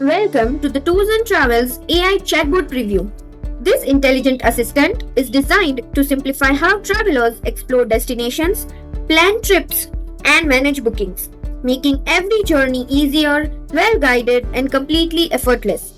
Welcome to the Tours Travels AI Chatbot preview. This intelligent assistant is designed to simplify how travelers explore destinations, plan trips, and manage bookings, making every journey easier, well-guided, and completely effortless.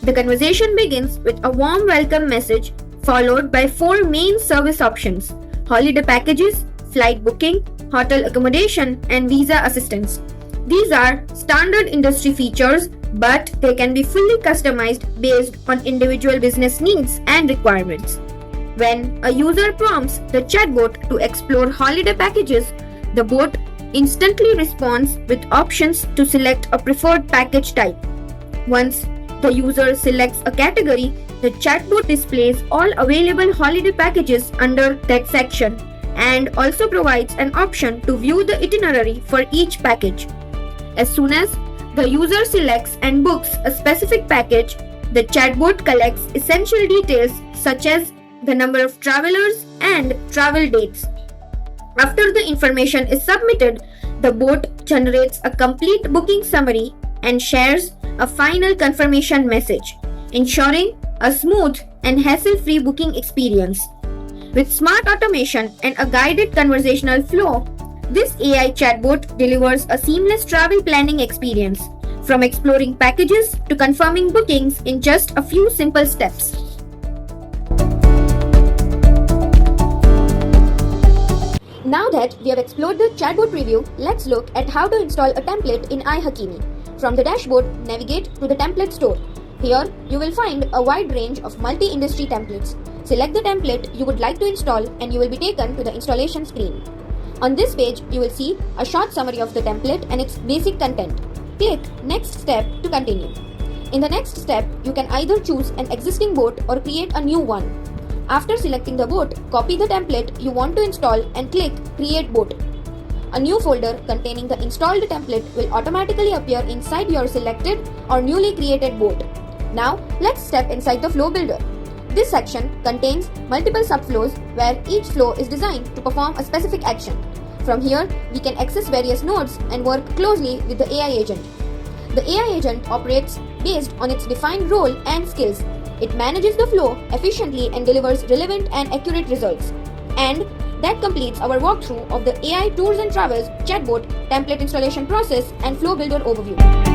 The conversation begins with a warm welcome message followed by four main service options: holiday packages, flight booking, hotel accommodation, and visa assistance. These are standard industry features, but they can be fully customized based on individual business needs and requirements. When a user prompts the chatbot to explore holiday packages, the bot instantly responds with options to select a preferred package type. Once the user selects a category, the chatbot displays all available holiday packages under that section and also provides an option to view the itinerary for each package. As soon as the user selects and books a specific package, the chatbot collects essential details such as the number of travelers and travel dates. After the information is submitted, the bot generates a complete booking summary and shares a final confirmation message, ensuring a smooth and hassle-free booking experience. With smart automation and a guided conversational flow, this AI chatbot delivers a seamless travel planning experience, from exploring packages to confirming bookings in just a few simple steps. Now that we have explored the chatbot preview, let's look at how to install a template in ihakimi. From the dashboard, navigate to the template store. Here, you will find a wide range of multi-industry templates. Select the template you would like to install and you will be taken to the installation screen. On this page, you will see a short summary of the template and its basic content. Click Next Step to continue. In the next step, you can either choose an existing boat or create a new one. After selecting the boat, copy the template you want to install and click Create Boat. A new folder containing the installed template will automatically appear inside your selected or newly created boat. Now, let's step inside the flow builder. This section contains multiple subflows where each flow is designed to perform a specific action. From here, we can access various nodes and work closely with the AI agent. The AI agent operates based on its defined role and skills. It manages the flow efficiently and delivers relevant and accurate results. And that completes our walkthrough of the AI Tours and Travels chatbot template installation process and flow builder overview.